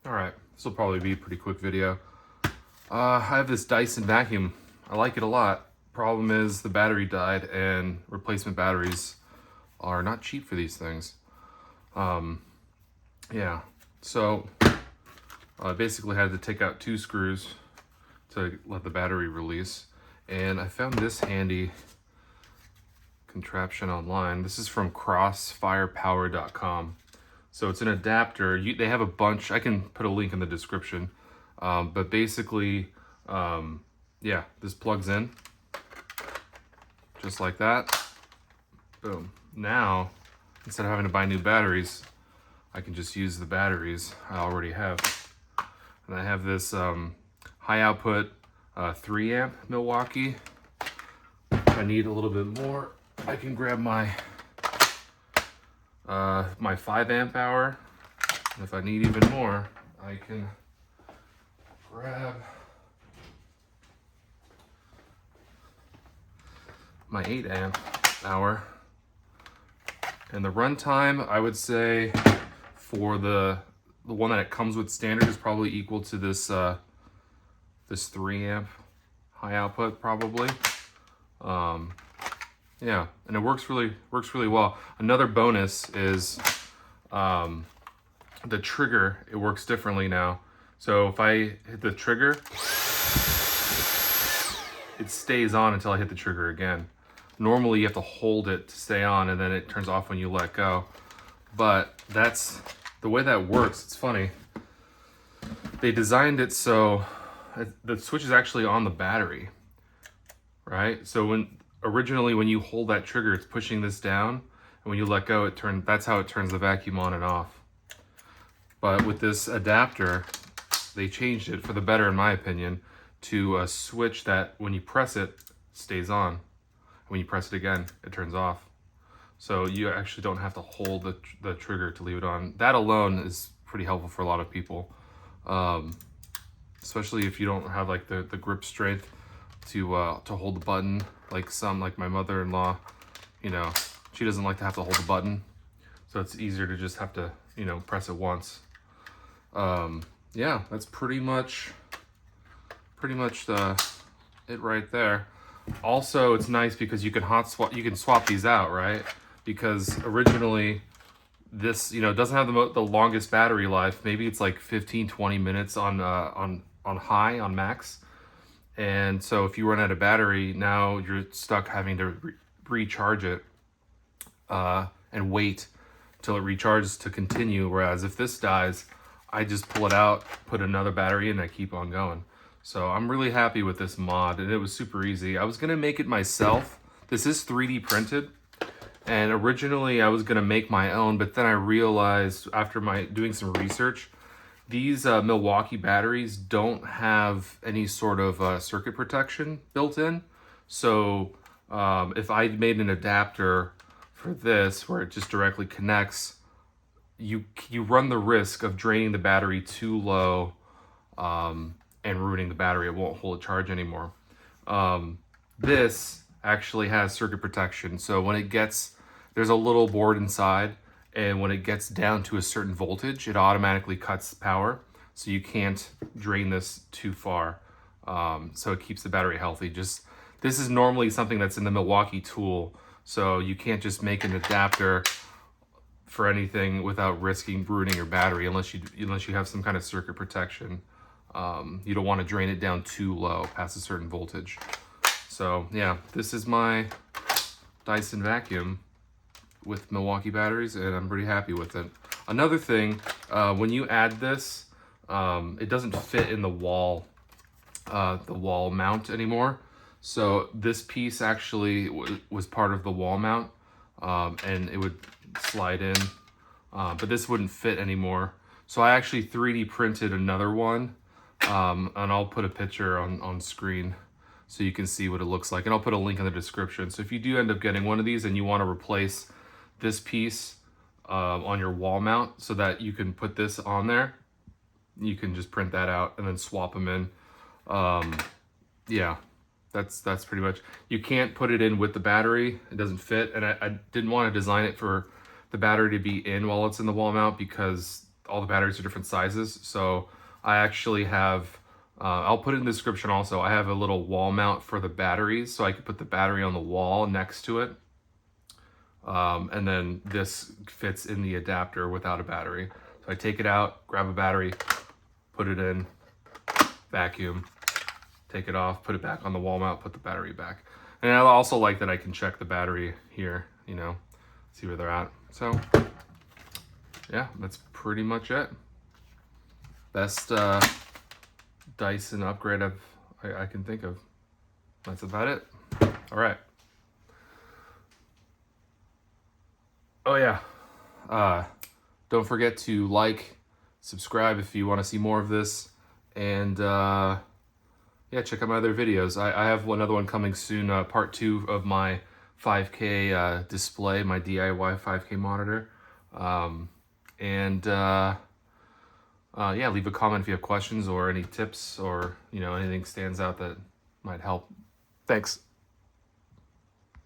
All right, this will probably be a pretty quick video. I have this Dyson vacuum. I like it a lot. Problem is the battery died, and replacement batteries are not cheap for these things. Yeah, so I basically had to take out 2 screws to let the battery release. And I found this handy contraption online. This is from crossfirepower.com. So it's an adapter. They have a bunch. I can put a link in the description. But basically, yeah, this plugs in just like that. Boom. Now, instead of having to buy new batteries, I can just use the batteries I already have. And I have this high output 3 amp Milwaukee. If I need a little bit more, I can grab my my 5 amp hour. And if I need even more, I can grab my 8 amp hour. And the runtime, I would say, for the one that it comes with standard is probably equal to this this 3 amp high output probably. Yeah, and it works really well. Another bonus is the trigger. It works differently now. So if I hit the trigger, it stays on until I hit the trigger again. Normally you have to hold it to stay on, and then it turns off when you let go. But that's the way that works. It's funny. They designed it so the switch is actually on the battery, right? So originally when you hold that trigger, it's pushing this down, and when you let go, that's how it turns the vacuum on and off. But with this adapter, they changed it for the better, in my opinion, to a switch that when you press it, stays on. When you press it again, it turns off. So you actually don't have to hold the trigger to leave it on. That alone is pretty helpful for a lot of people, especially if you don't have like the grip strength to hold the button. Like my mother-in-law, you know, she doesn't like to have to hold the button, so it's easier to just have to, you know, press it once. Yeah, that's pretty much it right there. Also, it's nice because you can swap these out, right? Because originally this, you know, doesn't have the longest battery life. Maybe it's like 15-20 minutes on high, on max. And so if you run out of battery, now you're stuck having to recharge it and wait till it recharges to continue. Whereas if this dies, I just pull it out, put another battery in, and I keep on going. So I'm really happy with this mod, and it was super easy. I was gonna make it myself. This is 3D printed, and originally I was gonna make my own, but then I realized after doing some research, these Milwaukee batteries don't have any sort of circuit protection built in. So if I made an adapter for this where it just directly connects, you run the risk of draining the battery too low and ruining the battery. It won't hold a charge anymore. This actually has circuit protection. So when there's a little board inside, and when it gets down to a certain voltage, it automatically cuts power. So you can't drain this too far. So it keeps the battery healthy. This is normally something that's in the Milwaukee tool. So you can't just make an adapter for anything without risking ruining your battery unless you have some kind of circuit protection. You don't want to drain it down too low past a certain voltage. So yeah, this is my Dyson vacuum with Milwaukee batteries, and I'm pretty happy with it. Another thing, when you add this, it doesn't fit in the wall mount anymore. So this piece actually was part of the wall mount, and it would slide in, but this wouldn't fit anymore. So I actually 3D printed another one, and I'll put a picture on screen so you can see what it looks like, and I'll put a link in the description. So if you do end up getting one of these and you want to replace this piece on your wall mount so that you can put this on there, you can just print that out and then swap them in. Yeah, that's pretty much. You can't put it in with the battery. It doesn't fit, and I didn't want to design it for the battery to be in while it's in the wall mount, because all the batteries are different sizes. So I actually have, I'll put it in the description also, I have a little wall mount for the batteries, so I could put the battery on the wall next to it. And then this fits in the adapter without a battery. So I take it out, grab a battery, put it in, vacuum, take it off, put it back on the wall mount, put the battery back. And I also like that I can check the battery here, you know, see where they're at. So yeah, that's pretty much it. Best Dyson upgrade I can think of. That's about it. All right. Oh yeah, don't forget to like, subscribe if you want to see more of this, and yeah, check out my other videos. I have another one coming soon, part 2 of my 5K display, my DIY 5K monitor. Yeah, leave a comment if you have questions or any tips or, you know, anything stands out that might help. Thanks.